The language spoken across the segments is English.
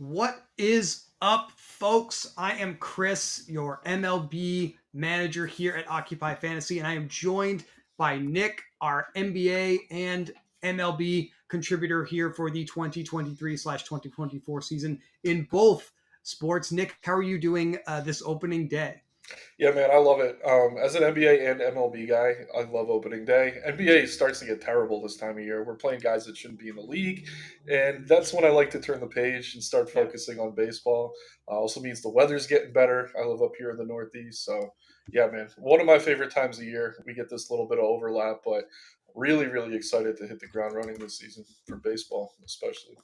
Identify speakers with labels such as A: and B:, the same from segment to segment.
A: What is up, folks? I am Chris, your MLB manager here at Occupy Fantasy, and I am joined by Nick, our NBA and MLB contributor here for the 2023/2024 season in both sports. Nick, how are you doing this opening day?
B: Yeah, man, I love it. As an NBA and MLB guy, I love opening day. NBA starts to get terrible this time of year. We're playing guys that shouldn't be in the league, and that's when I like to turn the page and start
A: Yeah.
B: focusing on baseball. Also means the weather's getting better. I live up here in the Northeast, so yeah, man, one of my favorite times of year. We get this little bit of overlap, but really, really excited to hit the ground running this season for baseball, especially.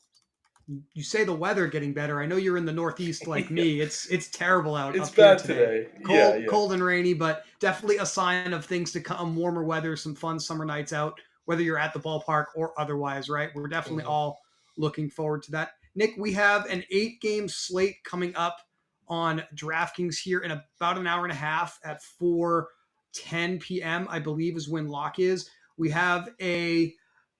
A: You say the weather getting better. I know you're in the Northeast like
B: Yeah,
A: me. It's terrible out
B: it's
A: up here
B: bad
A: today.
B: today. Yeah,
A: Cold,
B: yeah.
A: cold and rainy, but definitely a sign of things to come. Warmer weather, some fun summer nights out, whether you're at the ballpark or otherwise, right? We're definitely
B: Mhm.
A: all looking forward to that. Nick, we have an 8-game slate coming up on DraftKings here in about an hour and a half at 4:10 p.m., I believe is when lock is. We have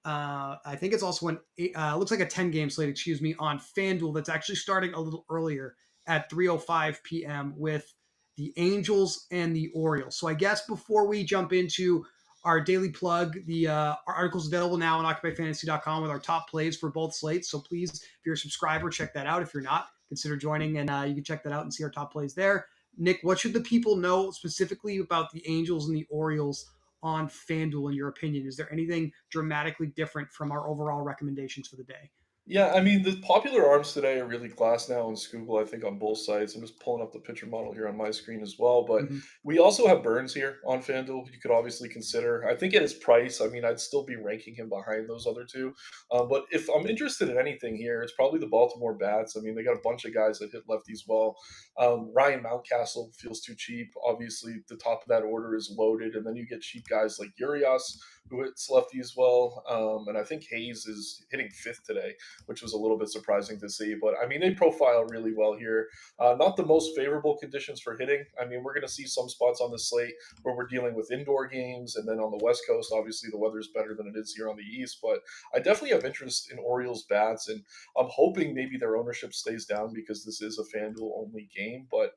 A: I think it's also looks like a 10-game slate, excuse me, on FanDuel that's actually starting a little earlier at 3:05 p.m. with the Angels and the Orioles. So I guess before we jump into our daily plug, our article's available now on occupyfantasy.com with our top plays for both slates. So please, if you're a subscriber, check that out. If you're not, consider joining, and you can check that out and see our top plays there. Nick, what should the people know specifically about the Angels and the Orioles on FanDuel, in your opinion? Is there anything dramatically different from our overall recommendations for the day?
B: Yeah, I mean, the popular arms today are really Glass now and Scoogle, I think, on both sides. I'm just pulling up the pitcher model here on my screen as well. But
A: Mm-hmm.
B: we also have Burns here on FanDuel. You could obviously consider. I think at his price, I mean, I'd still be ranking him behind those other two. But if I'm interested in anything here, it's probably the Baltimore Bats. I mean, they got a bunch of guys that hit lefties well. Ryan Mountcastle feels too cheap. Obviously, the top of that order is loaded. And then you get cheap guys like Urias, who hits lefties well. And I think Hayes is hitting fifth today, which was a little bit surprising to see. But I mean, they profile really well here. Not the most favorable conditions for hitting. I mean, we're going to see some spots on the slate where we're dealing with indoor games, and then on the West Coast, obviously the weather's better than it is here on the East. But I definitely have interest in Orioles bats, and I'm hoping maybe their ownership stays down because this is a FanDuel only game. But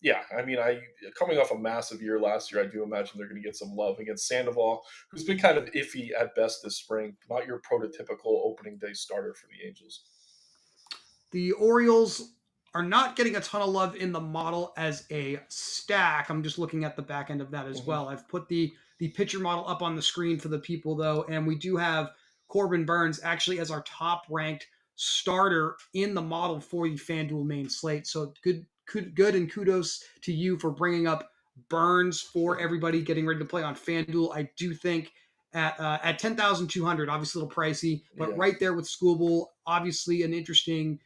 B: yeah, I mean, I coming off a massive year last year, I do imagine they're going to get some love against Sandoval, who's been kind of iffy at best this spring. Not your prototypical opening day starter for the Angels.
A: The Orioles are not getting a ton of love in the model as a stack. I'm just looking at the back end of that as
B: Mhm.
A: well. I've put the pitcher model up on the screen for the people though, and we do have Corbin Burns actually as our top ranked starter in the model for the FanDuel main slate. So good, and kudos to you for bringing up Burns for everybody getting ready to play on FanDuel. I do think at 10,200, obviously a little pricey, but
B: Yeah.
A: right there with School, obviously an interesting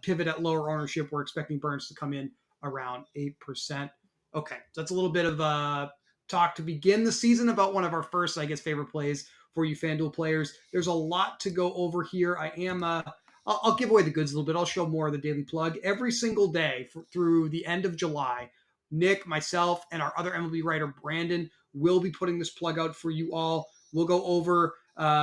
A: pivot at lower ownership. We're expecting Burns to come in around 8%. Okay, so that's a little bit of talk to begin the season about one of our first, I guess, favorite plays for you FanDuel players. There's a lot to go over here. I'll give away the goods a little bit. I'll show more of the daily plug every single day through the end of July. Nick, myself, and our other MLB writer Brandon will be putting this plug out for you all. We'll go over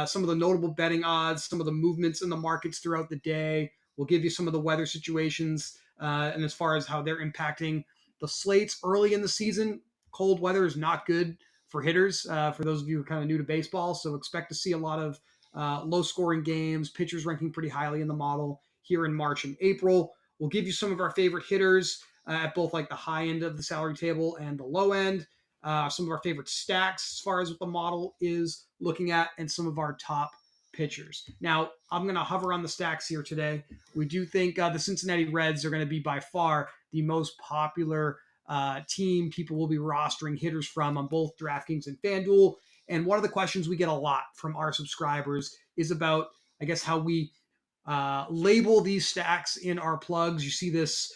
A: some of the notable betting odds, some of the movements in the markets throughout the day. We'll give you some of the weather situations and as far as how they're impacting the slates early in the season. Cold weather is not good for hitters, for those of you who are kind of new to baseball. So expect to see a lot of low scoring games, pitchers ranking pretty highly in the model here in March and April. We'll give you some of our favorite hitters at both like the high end of the salary table and the low end. Some of our favorite stacks as far as what the model is looking at, and some of our top pitchers. Now, I'm going to hover on the stacks here today. We do think the Cincinnati Reds are going to be by far the most popular team people will be rostering hitters from on both DraftKings and FanDuel. And one of the questions we get a lot from our subscribers is about, I guess, how we label these stacks in our plugs. You see this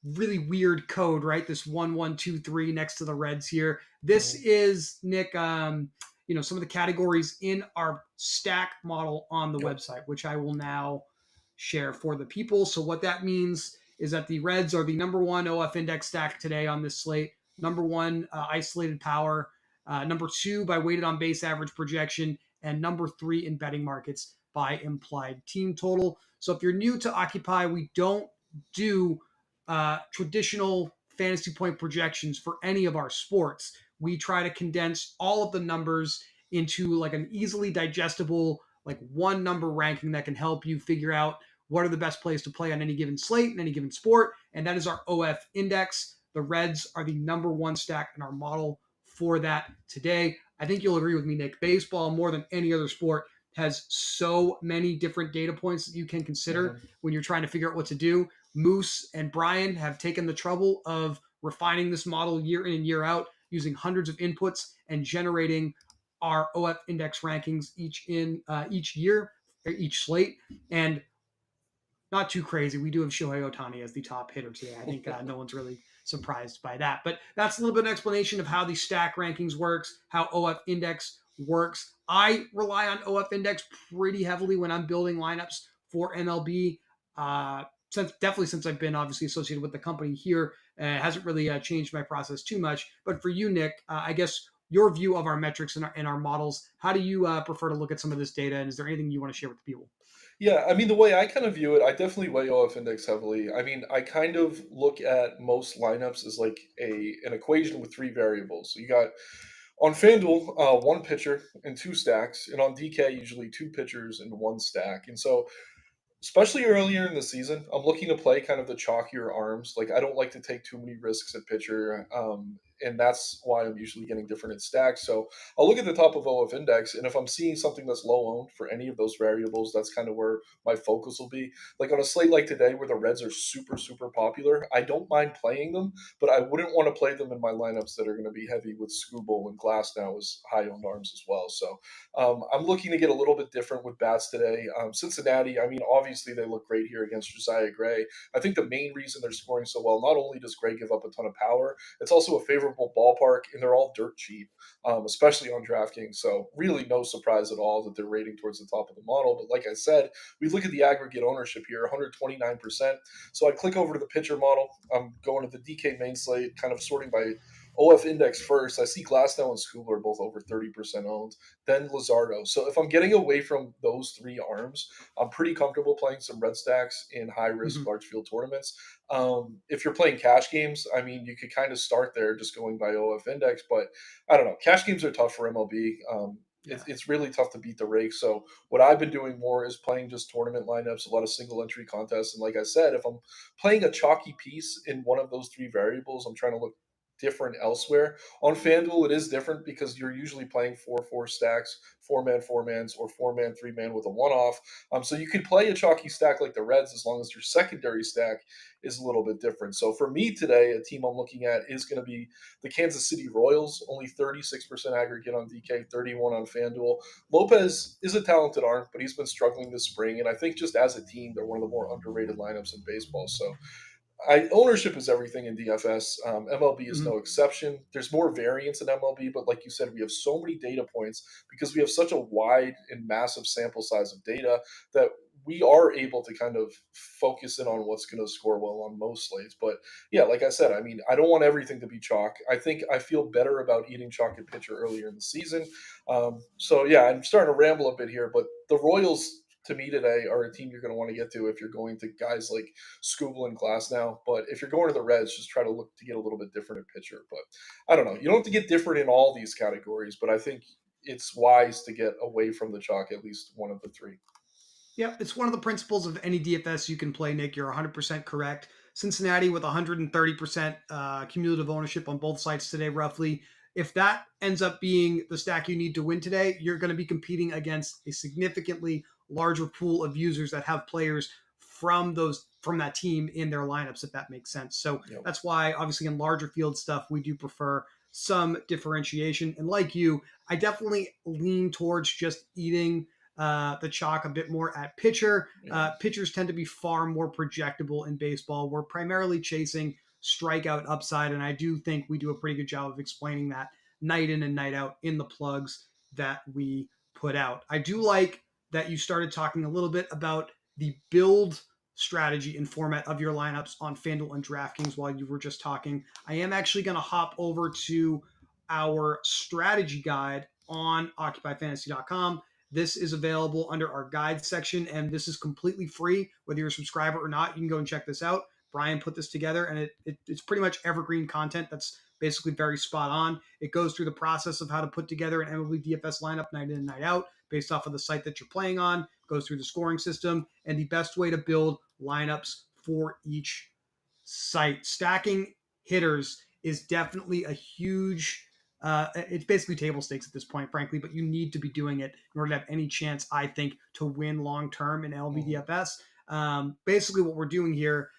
A: really weird code, right? This 1123 next to the Reds here. This
B: Mhm.
A: is Nick. Some of the categories in our stack model on the
B: Yep.
A: website, which I will now share for the people. So what that means is that the Reds are the number one OF index stack today on this slate. Number one isolated power. Number two by weighted on base average projection, and number three in betting markets. by implied team total. So if you're new to Occupy, we don't do traditional fantasy point projections for any of our sports. We try to condense all of the numbers into like an easily digestible, like one number ranking that can help you figure out what are the best plays to play on any given slate in any given sport. And that is our OF index. The Reds are the number one stack in our model for that today. I think you'll agree with me, Nick. Baseball, more than any other sport, has so many different data points that you can consider when you're trying to figure out what to do. Moose and Brian have taken the trouble of refining this model year in and year out using hundreds of inputs and generating our OF index rankings each year, each slate. And not too crazy. We do have Shohei Ohtani as the top hitter today. I think no one's really surprised by that. But that's a little bit of an explanation of how the stack rankings works, how OF index works. I rely on OF index pretty heavily when I'm building lineups for MLB. Since I've been obviously associated with the company here, it hasn't really changed my process too much. But for you, Nick, I guess your view of our metrics and our models, how do you prefer to look at some of this data? And is there anything you want to share with the people?
B: Yeah, I mean, the way I kind of view it, I definitely weigh OF index heavily. I mean, I kind of look at most lineups as like an equation with three variables. So you got on FanDuel, one pitcher and two stacks, and on DK, usually two pitchers and one stack. And so especially earlier in the season, I'm looking to play kind of the chalkier arms. Like I don't like to take too many risks at pitcher, and that's why I'm usually getting different at stacks. So I'll look at the top of OF index, and if I'm seeing something that's low owned for any of those variables, that's kind of where my focus will be. Like on a slate like today, where the Reds are super popular, I don't mind playing them, but I wouldn't want to play them in my lineups that are going to be heavy with Scooble and Glass now as high owned arms as well. So I'm looking to get a little bit different with bats today. Cincinnati, I mean, obviously they look great here against Josiah Gray. I think the main reason they're scoring so well, not only does Gray give up a ton of power, it's also a favorable ballpark, and they're all dirt cheap, especially on DraftKings. So really no surprise at all that they're rating towards the top of the model. But like I said, we look at the aggregate ownership here, 129%. So I click over to the pitcher model. I'm going to the DK main slate, kind of sorting by OF index first. I see Glasnow and Scoob are both over 30% owned, then Luzardo. So if I'm getting away from those three arms, I'm pretty comfortable playing some red stacks in high risk
A: Mm-hmm.
B: large field tournaments. If you're playing cash games, I mean, you could kind of start there just going by OF index, but I don't know. Cash games are tough for MLB.
A: Yeah.
B: It's really tough to beat the rake. So what I've been doing more is playing just tournament lineups, a lot of single entry contests. And like I said, if I'm playing a chalky piece in one of those three variables, I'm trying to look different elsewhere. On FanDuel, it is different because you're usually playing 4-4 stacks, four mans, or four man, three man with a one off. So you could play a chalky stack like the Reds as long as your secondary stack is a little bit different. So for me today, a team I'm looking at is going to be the Kansas City Royals, only 36% aggregate on DK, 31 on FanDuel. Lopez is a talented arm, but he's been struggling this spring. And I think just as a team, they're one of the more underrated lineups in baseball. So ownership is everything in DFS. MLB is
A: Mm-hmm.
B: no exception. There's more variance in MLB, but like you said, we have so many data points because we have such a wide and massive sample size of data that we are able to kind of focus in on what's going to score well on most slates. But yeah, like I said, I mean, I don't want everything to be chalk. I think I feel better about eating chalk at pitcher earlier in the season. So yeah, I'm starting to ramble a bit here, but the Royals to me today are a team you're going to want to get to if you're going to guys like Scooble and Glass now. But if you're going to the Reds, just try to look to get a little bit different at pitcher. But I don't know. You don't have to get different in all these categories, but I think it's wise to get away from the chalk, at least one of the three.
A: Yep, it's one of the principles of any DFS you can play, Nick. You're 100% correct. Cincinnati with 130% cumulative ownership on both sides today, roughly. If that ends up being the stack you need to win today, you're going to be competing against a significantly larger pool of users that have players from that team in their lineups, if that makes sense. So that's why, obviously, in larger field stuff, we do prefer some differentiation. And like you, I definitely lean towards just eating the chalk a bit more at pitcher. Pitchers tend to be far more projectable in baseball. We're primarily chasing strikeout upside, and I do think we do a pretty good job of explaining that night in and night out in the plugs that we put out. I do like that you started talking a little bit about the build strategy and format of your lineups on FanDuel and DraftKings while you were just talking. I am actually going to hop over to our strategy guide on occupyfantasy.com. This is available under our guide section, and this is completely free. Whether you're a subscriber or not, you can go and check this out. Brian put this together, and it's pretty much evergreen content that's basically very spot on. It goes through the process of how to put together an MLB DFS lineup night in and night out based off of the site that you're playing on, goes through the scoring system, and the best way to build lineups for each site. Stacking hitters is definitely a huge it's basically table stakes at this point, frankly, but you need to be doing it in order to have any chance, I think, to win long term in MLB DFS. Basically, what we're doing here,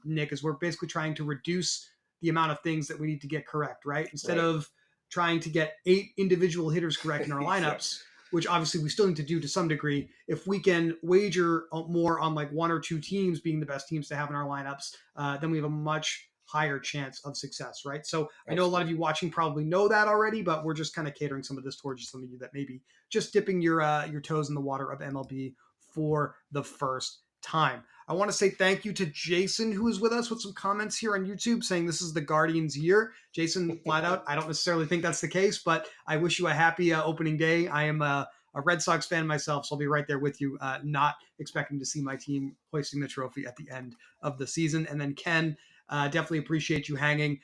A: Nick, is we're basically trying to reduce the amount of things that we need to get correct, right? Instead of trying to get 8 individual hitters correct in our lineups, which obviously we still need to do to some degree, if we can wager more on like 1 or 2 teams being the best teams to have in our lineups, then we have a much higher chance of success, right? So I know a lot of you watching probably know that already, but we're just kind of catering some of this towards some of you that maybe just dipping your toes in the water of MLB for the first time. I want to say thank you to Jason, who is with us with some comments here on YouTube saying this is the Guardians' year. Jason, flat out, I don't necessarily think that's the case, but I wish you a happy opening day. I am a Red Sox fan myself, so I'll be right there with you, not expecting to see my team hoisting the trophy at the end of the season. And then Ken, definitely appreciate you hanging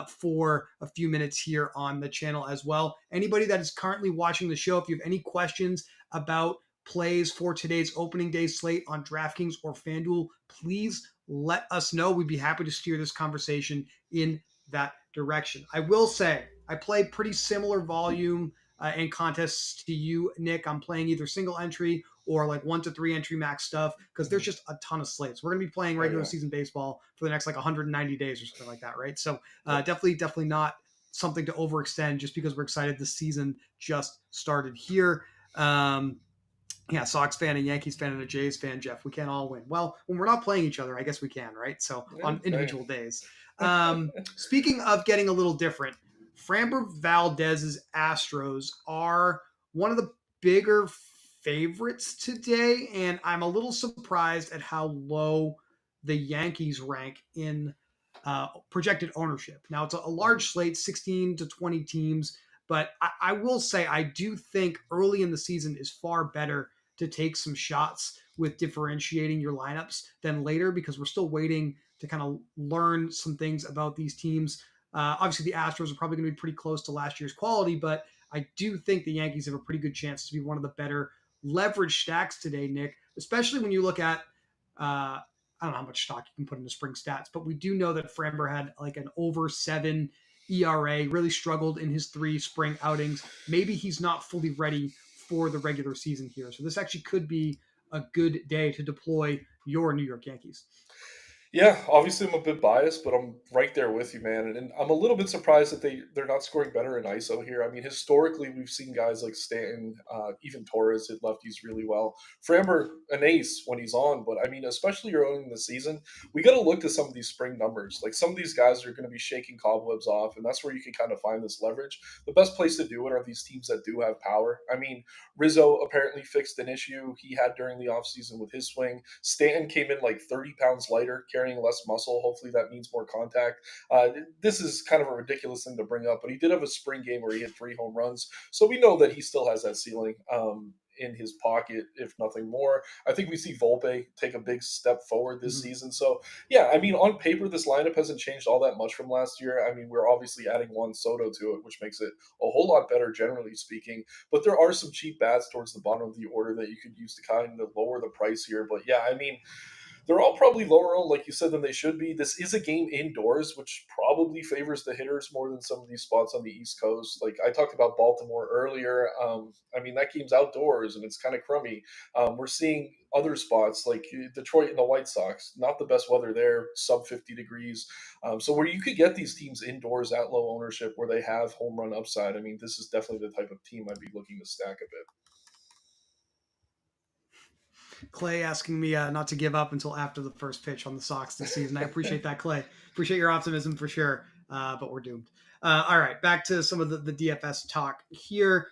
A: for a few minutes here on the channel as well. Anybody that is currently watching the show, if you have any questions about plays for today's opening day slate on DraftKings or FanDuel, please let us know. We'd be happy to steer this conversation in that direction. I will say I play pretty similar volume and contests to you, Nick. I'm playing either single entry or like 1 to 3 entry max stuff because there's just a ton of slates. We're going to be playing regular season baseball for the next like 190 days or something like that, right? So definitely not something to overextend just because we're excited the season just started here. Sox fan, a Yankees fan, and a Jays fan, Jeff. We can't all win. Well, when we're not playing each other, I guess we can, right? So on individual days. Speaking of getting a little different, Framber Valdez's Astros are one of the bigger favorites today, and I'm a little surprised at how low the Yankees rank in projected ownership. Now, it's a large slate, 16 to 20 teams, but I will say I do think early in the season is far better to take some shots with differentiating your lineups than later because we're still waiting to kind of learn some things about these teams. Obviously, the Astros are probably going to be pretty close to last year's quality, but I do think the Yankees have a pretty good chance to be one of the better leverage stacks today, Nick, especially when you look at I don't know how much stock you can put into spring stats, but we do know that Framber had like an over 7 ERA, really struggled in his 3 spring outings. Maybe he's not fully ready for the regular season here. So this actually could be a good day to deploy your New York Yankees.
B: Yeah, obviously I'm a bit biased, but I'm right there with you, man. And I'm a little bit surprised that they're not scoring better in ISO here. I mean, historically we've seen guys like Stanton, even Torres hit lefties really well. Framber, an ace when he's on, but I mean, especially early in the season, we got to look to some of these spring numbers. Like some of these guys are going to be shaking cobwebs off, and that's where you can kind of find this leverage. The best place to do it are these teams that do have power. I mean, Rizzo apparently fixed an issue he had during the offseason with his swing. Stanton came in like 30 pounds lighter, carrying less muscle. Hopefully that means more contact. This is kind of a ridiculous thing to bring up, but he did have a spring game where he hit 3 home runs. So we know that he still has that ceiling in his pocket, if nothing more. I think we see Volpe take a big step forward this season. So, yeah, I mean, on paper, this lineup hasn't changed all that much from last year. I mean, we're obviously adding Juan Soto to it, which makes it a whole lot better, generally speaking. But there are some cheap bats towards the bottom of the order that you could use to kind of lower the price here. But, yeah, I mean, they're all probably lower owned, like you said, than they should be. This is a game indoors, which probably favors the hitters more than some of these spots on the East Coast. Like I talked about Baltimore earlier. I mean, that game's outdoors and it's kind of crummy. We're seeing other spots like Detroit and the White Sox, not the best weather there, sub 50 degrees. So where you could get these teams indoors at low ownership where they have home run upside, I mean, this is definitely the type of team I'd be looking to stack a bit.
A: Clay asking me not to give up until after the first pitch on the Sox this season. I appreciate that, Clay. Appreciate your optimism for sure, but we're doomed. All right, back to some of the DFS talk here.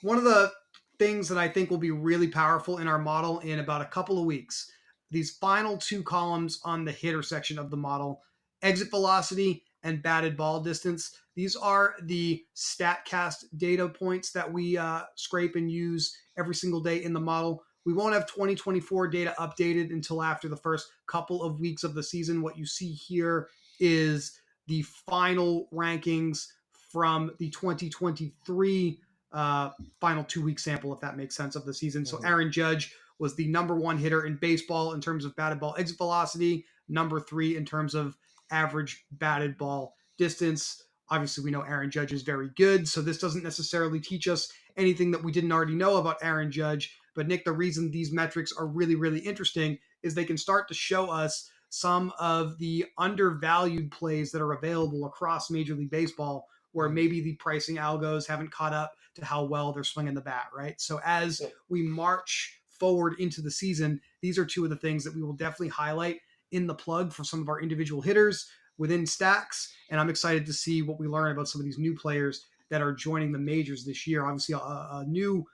A: One of the things that I think will be really powerful in our model in about a couple of weeks, these final 2 columns on the hitter section of the model, exit velocity and batted ball distance. These are the StatCast data points that we scrape and use every single day in the model. We won't have 2024 data updated until after the first couple of weeks of the season. What you see here is the final rankings from the 2023 final 2 week sample, if that makes sense, of the season. So Aaron Judge was the number one hitter in baseball in terms of batted ball exit velocity, number 3 in terms of average batted ball distance. Obviously, we know Aaron Judge is very good, so this doesn't necessarily teach us anything that we didn't already know about Aaron Judge. But Nick, the reason these metrics are really, really interesting is they can start to show us some of the undervalued plays that are available across Major League Baseball, where maybe the pricing algos haven't caught up to how well they're swinging the bat, right? So as we march forward into the season, these are two of the things that we will definitely highlight in the plug for some of our individual hitters within stacks. And I'm excited to see what we learn about some of these new players that are joining the majors this year. Obviously, a new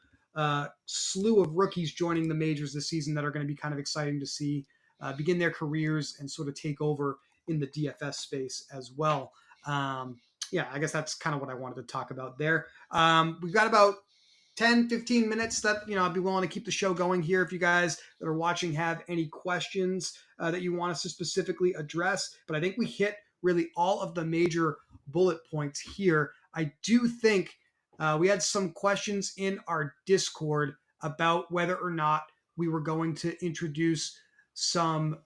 A: slew of rookies joining the majors this season that are going to be kind of exciting to see begin their careers and sort of take over in the DFS space as well. Yeah, I guess that's kind of what I wanted to talk about there. We've got about 10, 15 minutes that, I'd be willing to keep the show going here. If you guys that are watching have any questions that you want us to specifically address, but I think we hit really all of the major bullet points here. I do think we had some questions in our Discord about whether or not we were going to introduce some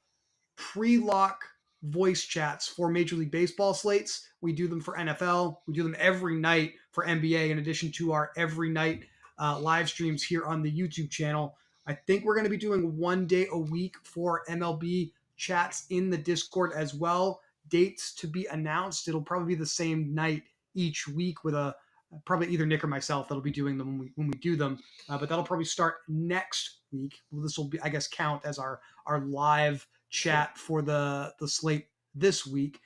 A: pre-lock voice chats for Major League Baseball slates. We do them for NFL. We do them every night for NBA, in addition to our every night live streams here on the YouTube channel. I think we're going to be doing 1 day a week for MLB chats in the Discord as well. Dates to be announced. It'll probably be the same night each week with probably either Nick or myself that'll be doing them when we do them. But that'll probably start next week. This will be, I guess, count as our live chat for the slate this week.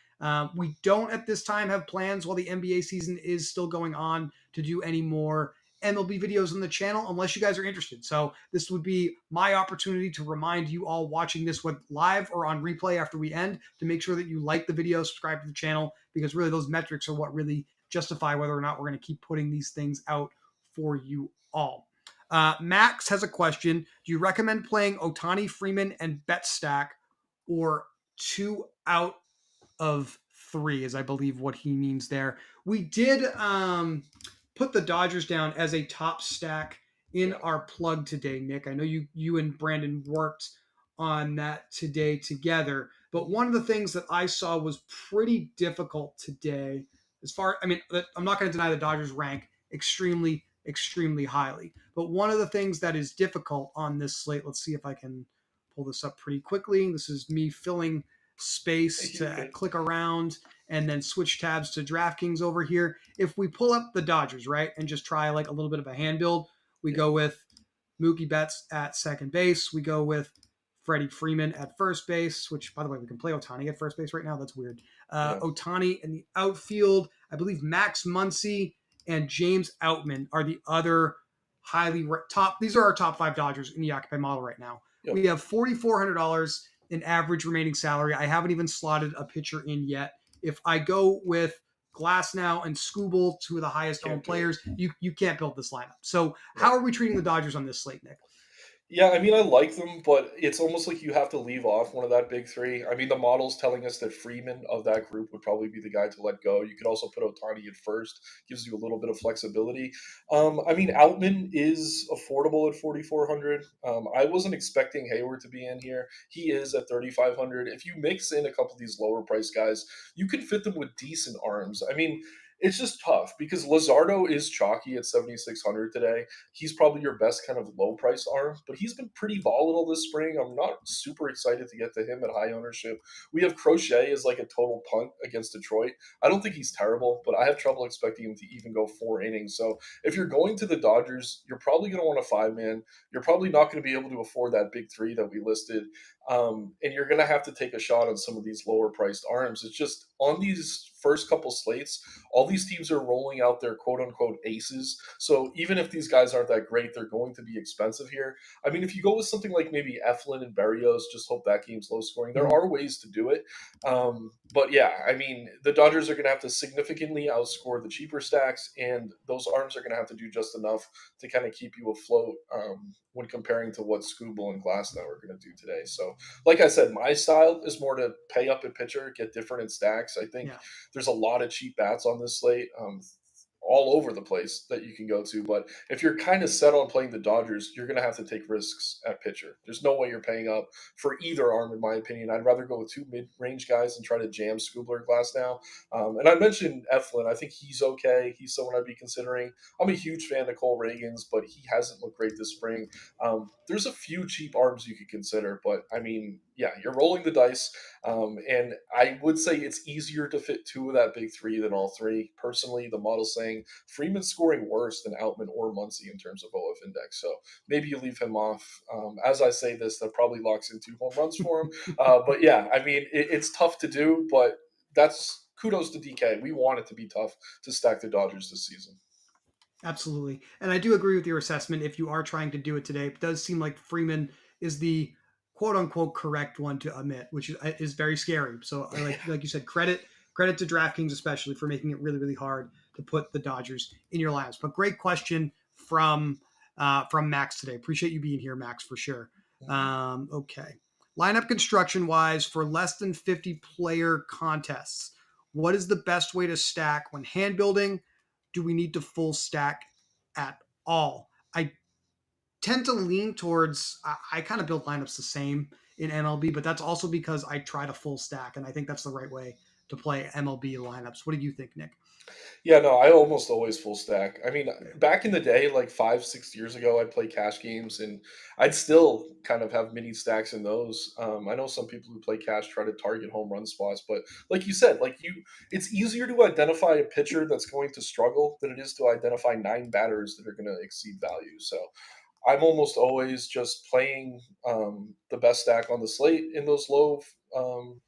A: We don't at this time have plans while the NBA season is still going on to do any more MLB videos on the channel unless you guys are interested. So this would be my opportunity to remind you all watching this live or on replay after we end to make sure that you like the video, subscribe to the channel, because really those metrics are what really justify whether or not we're going to keep putting these things out for you all. Max has a question. Do you recommend playing Ohtani, Freeman, and Bet Stack, or 2 out of 3 is I believe what he means there. We did put the Dodgers down as a top stack in our plug today, Nick. I know you and Brandon worked on that today together, but one of the things that I saw was pretty difficult today I'm not going to deny the Dodgers rank extremely, extremely highly, but one of the things that is difficult on this slate, let's see if I can pull this up pretty quickly. This is me filling space to click around and then switch tabs to DraftKings over here. If we pull up the Dodgers, right, and just try like a little bit of a hand build, we go with Mookie Betts at second base. We go with Freddie Freeman at first base, which, by the way, we can play Ohtani at first base right now. That's weird. Ohtani in the outfield. I believe Max Muncy and James Outman are the other highly top. These are our top 5 Dodgers in the Occupy model right now. Yep. We have $4,400 in average remaining salary. I haven't even slotted a pitcher in yet. If I go with Glasnow and Skubal, 2 of the highest owned players, you can't build this lineup. So how are we treating the Dodgers on this slate, Nick?
B: Yeah, I mean, I like them, but it's almost like you have to leave off one of that big 3. I mean, the model's telling us that Freeman of that group would probably be the guy to let go. You could also put Ohtani at first, gives you a little bit of flexibility. I mean, Outman is affordable at 4,400. I wasn't expecting Hayward to be in here. He is at 3,500. If you mix in a couple of these lower price guys, you can fit them with decent arms. I mean, it's just tough because Luzardo is chalky at 7,600 today. He's probably your best kind of low price arm, but he's been pretty volatile this spring. I'm not super excited to get to him at high ownership. We have Crochet as like a total punt against Detroit. I don't think he's terrible, but I have trouble expecting him to even go 4 innings. So if you're going to the Dodgers, you're probably going to want a 5-man. You're probably not going to be able to afford that big 3 that we listed. And you're going to have to take a shot on some of these lower priced arms. It's just on these first couple slates, all these teams are rolling out their quote unquote aces. So even if these guys aren't that great, they're going to be expensive here. I mean, if you go with something like maybe Eflin and Berrios, just hope that game's low scoring. There
A: Mhm.
B: are ways to do it. But yeah, I mean, the Dodgers are going to have to significantly outscore the cheaper stacks, and those arms are going to have to do just enough to kind of keep you afloat when comparing to what Scooble and Glasnow are going to do today. So, like I said, my style is more to pay up at pitcher, get different in stacks. I think
A: Yeah.
B: there's a lot of cheap bats on this slate. All over the place that you can go to. But if you're kind of set on playing the Dodgers, you're going to have to take risks at pitcher. There's no way you're paying up for either arm, in my opinion. I'd rather go with two mid-range guys and try to jam Scoobler Glass now. And I mentioned Eflin. I think he's okay. He's someone I'd be considering. I'm a huge fan of Cole Reagans, but he hasn't looked great this spring. There's a few cheap arms you could consider, but I mean, yeah, you're rolling the dice. And I would say it's easier to fit two of that big three than all three. Personally, the model's saying Freeman's scoring worse than Outman or Muncy in terms of OF index. So maybe you leave him off. As I say this, that probably locks in 2 home runs for him. But yeah, I mean, it's tough to do, but that's kudos to DK. We want it to be tough to stack the Dodgers this season.
A: Absolutely. And I do agree with your assessment. If you are trying to do it today, it does seem like Freeman is the quote unquote correct one to omit, which is very scary. So I like you said, credit to DraftKings especially for making it really, really hard to put the Dodgers in your lineups. But great question from Max today. Appreciate you being here, Max, for sure. Okay. Lineup construction wise for less than 50 player contests. What is the best way to stack when hand building? Do we need to full stack at all? I tend to lean towards, I kind of build lineups the same in MLB, but that's also because I try to full stack, and I think that's the right way to play MLB lineups. What do you think, Nick?
B: Yeah, no, I almost always full stack. I mean,
A: Yeah.
B: back in the day, like 5, 6 years ago, I'd play cash games and I'd still kind of have mini stacks in those. I know some people who play cash try to target home run spots, but like you said, it's easier to identify a pitcher that's going to struggle than it is to identify 9 batters that are going to exceed value. So I'm almost always just playing the best stack on the slate in those um,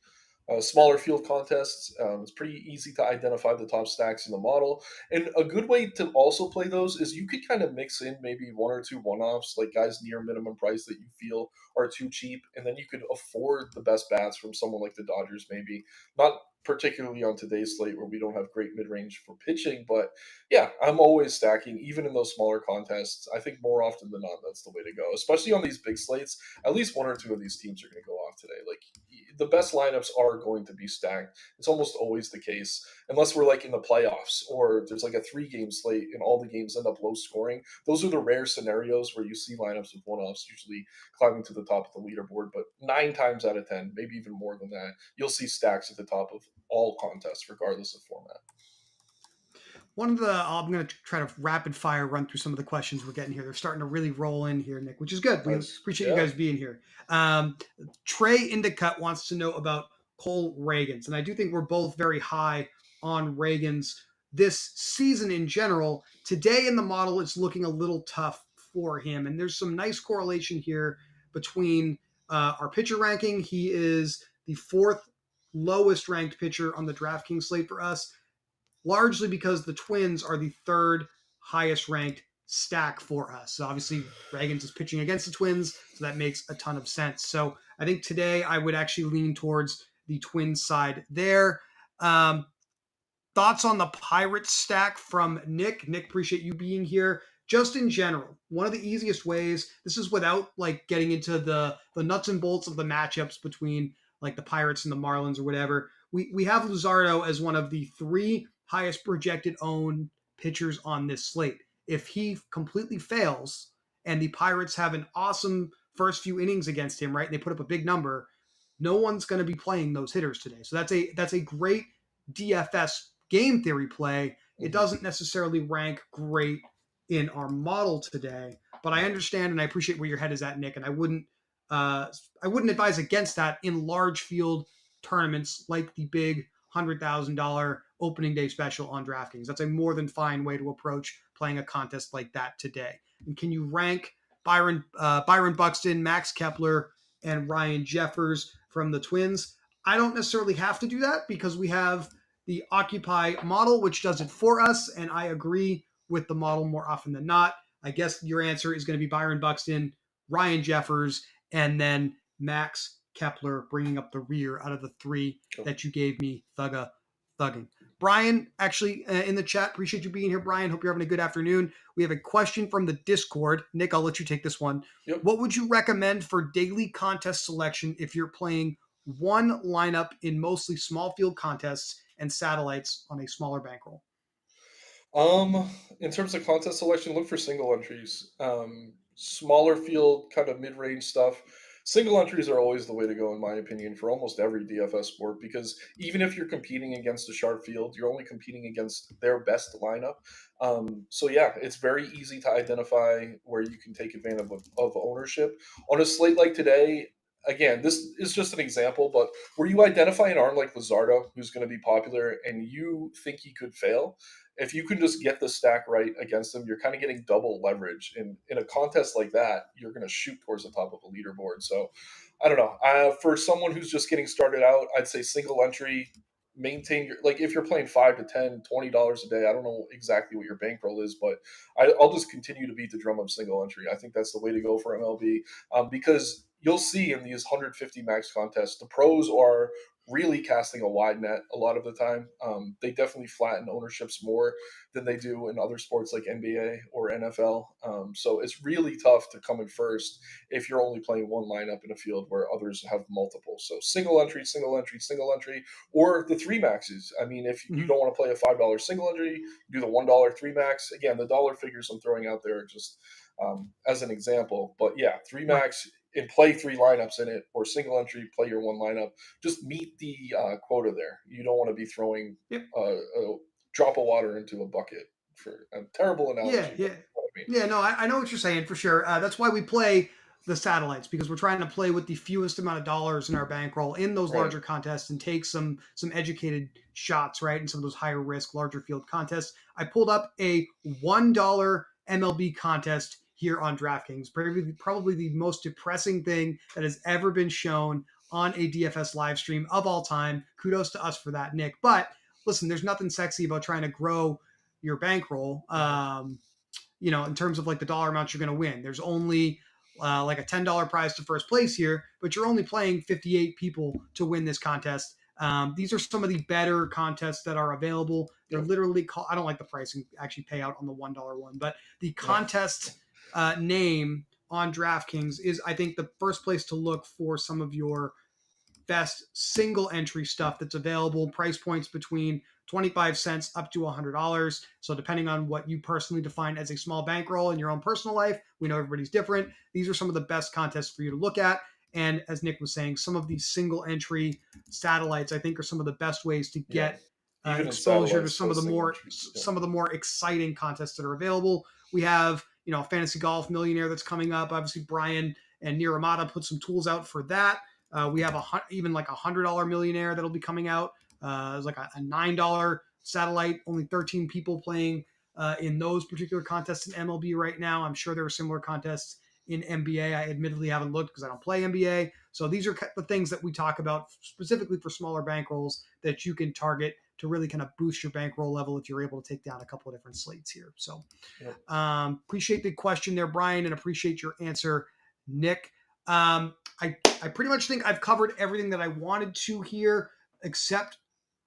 B: smaller field contests. It's pretty easy to identify the top stacks in the model. And a good way to also play those is you could kind of mix in maybe one or two one offs, like guys near minimum price that you feel are too cheap. And then you could afford the best bats from someone like the Dodgers, maybe. Not particularly on today's slate where we don't have great mid range for pitching. But yeah, I'm always stacking, even in those smaller contests. I think more often than not, that's the way to go, especially on these big slates. At least one or two of these teams are going to go off today. Like the best lineups are going to be stacked. It's almost always the case, unless we're like in the playoffs or there's like a 3 game slate and all the games end up low scoring. Those are the rare scenarios where you see lineups with one offs usually climbing to the top of the leaderboard. But 9 times out of 10, maybe even more than that, you'll see stacks at the top of all contests, regardless of format.
A: I'm going to try to rapid fire run through some of the questions we're getting here. They're starting to really roll in here, Nick, which is good. We
B: Nice.
A: appreciate you
B: Yeah.
A: guys being here. Trey Indicut wants to know about Cole Reagans. And I do think we're both very high on Reagans this season in general. Today in the model, it's looking a little tough for him. And there's some nice correlation here between our pitcher ranking. He is the 4th lowest ranked pitcher on the DraftKings slate for us, largely because the Twins are the 3rd highest ranked stack for us. So obviously Reagans is pitching against the Twins, so that makes a ton of sense. So I think today I would actually lean towards the Twins side there. Thoughts on the Pirates stack from Nick? Nick, appreciate you being here. Just in general, one of the easiest ways, this is without like getting into the nuts and bolts of the matchups between like the Pirates and the Marlins or whatever. We have Luzardo as one of the 3 highest projected owned pitchers on this slate. If he completely fails and the Pirates have an awesome first few innings against him, right? And they put up a big number, no one's going to be playing those hitters today. So that's a great DFS game theory play. It
B: Mhm.
A: doesn't necessarily rank great in our model today, but I understand and I appreciate where your head is at, Nick. And I wouldn't advise against that in large field tournaments like the big $100,000 opening day special on DraftKings. That's a more than fine way to approach playing a contest like that today. And can you rank Byron Buxton, Max Kepler, and Ryan Jeffers from the Twins? I don't necessarily have to do that because we have the Occupy model, which does it for us. And I agree with the model more often than not. I guess your answer is going to be Byron Buxton, Ryan Jeffers, and then Max Kepler bringing up the rear out of the three that you gave me, thugging. Brian, actually, in the chat, appreciate you being here, Brian. Hope you're having a good afternoon. We have a question from the Discord. Nick, I'll let you take this one.
B: Yep.
A: What would you recommend for daily contest selection if you're playing one lineup in mostly small field contests and satellites on a smaller bankroll?
B: In terms of contest selection, look for single entries. Smaller field, kind of mid-range stuff. Single entries are always the way to go, in my opinion, for almost every DFS sport, because even if you're competing against a sharp field, you're only competing against their best lineup. So yeah, it's very easy to identify where you can take advantage of ownership. On a slate like today, again, this is just an example, but where you identify an arm like Luzardo, who's going to be popular, and you think he could fail, if you can just get the stack right against them, you're kind of getting double leverage. And in a contest like that, you're going to shoot towards the top of a leaderboard. So I don't know. For someone who's just getting started out, I'd say single entry, maintain your, like if you're playing 5 to 10, $20 a day, I don't know exactly what your bankroll is, but I'll just continue to beat the drum of single entry. I think that's the way to go for MLB, because you'll see in these 150 max contests, the pros are really casting a wide net a lot of the time. They definitely flatten ownerships more than they do in other sports like NBA or NFL. So it's really tough to come in first if you're only playing one lineup in a field where others have multiple. So single entry, single entry, single entry, or the three maxes. I mean, if you don't want to play a $5 single entry, do the $1 three max. Again, the dollar figures I'm throwing out there are just as an example. But yeah, three
A: Right.
B: max and play three lineups in it, or single entry, play your one lineup. Just meet the quota there. You don't want to be throwing
A: Yep.
B: a drop of water into a bucket. For a terrible
A: Yeah,
B: analogy, but
A: yeah.
B: you know what I mean.
A: Yeah, no, I know what you're saying for sure. That's why we play the satellites, because we're trying to play with the fewest amount of dollars in our bankroll in those
B: Right.
A: larger contests and take some educated shots, right, in some of those higher risk, larger field contests. I pulled up a $1 MLB contest here on DraftKings. Probably the most depressing thing that has ever been shown on a DFS live stream of all time. Kudos to us for that, Nick. But listen, there's nothing sexy about trying to grow your bankroll. In terms of like the dollar amounts you're going to win. There's only like a $10 prize to first place here, but you're only playing 58 people to win this contest. These are some of the better contests that are available. They're
B: Yep.
A: literally called, I don't like the pricing actually payout on the $1 one, but the
B: Yeah.
A: contest name on DraftKings is, I think, the first place to look for some of your best single entry stuff that's available. Price points between 25 cents up to $100. So depending on what you personally define as a small bankroll in your own personal life, we know everybody's different. These are some of the best contests for you to look at. And as Nick was saying, some of these single entry satellites, I think, are some of the best ways to
B: Yeah.
A: get
B: Even in
A: exposure to
B: satellites, those single entries. Yeah.
A: some of the more exciting contests that are available. We have Fantasy Golf Millionaire that's coming up. Obviously, Brian and Niramata put some tools out for that. We have even like $100 millionaire that'll be coming out. It's like a $9 satellite. Only 13 people playing in those particular contests in MLB right now. I'm sure there are similar contests in NBA. I admittedly haven't looked because I don't play NBA. So these are the things that we talk about specifically for smaller bankrolls that you can target to really kind of boost your bankroll level if you're able to take down a couple of different slates here. So appreciate the question there, Brian, and appreciate your answer, Nick. I pretty much think I've covered everything that I wanted to here, except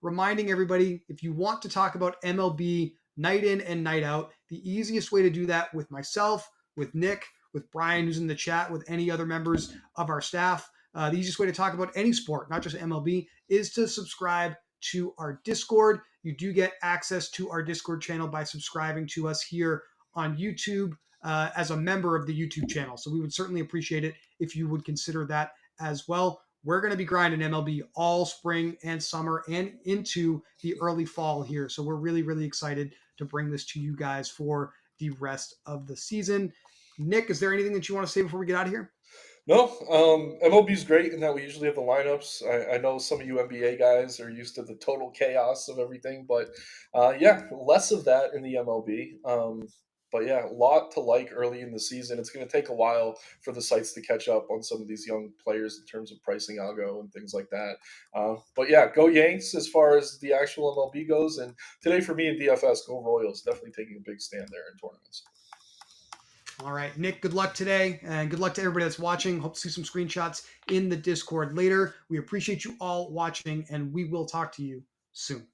A: reminding everybody, if you want to talk about MLB night in and night out, the easiest way to do that with myself, with Nick, with Brian, who's in the chat, with any other members of our staff, the easiest way to talk about any sport, not just MLB, is to subscribe to our Discord. You do get access to our Discord channel by subscribing to us here on YouTube as a member of the YouTube channel. So we would certainly appreciate it if you would consider that as well. We're going to be grinding MLB all spring and summer and into the early fall here. So we're really, really excited to bring this to you guys for the rest of the season. Nick, is there anything that you want to say before we get out of here?
B: No, MLB is great in that we usually have the lineups. I know some of you NBA guys are used to the total chaos of everything, but yeah, less of that in the MLB. But yeah, a lot to like early in the season. It's going to take a while for the sites to catch up on some of these young players in terms of pricing algo and things like that. But yeah, go Yanks as far as the actual MLB goes. And today for me in DFS, go Royals. Definitely taking a big stand there in tournaments.
A: All right, Nick, good luck today, and good luck to everybody that's watching. Hope to see some screenshots in the Discord later. We appreciate you all watching, and we will talk to you soon.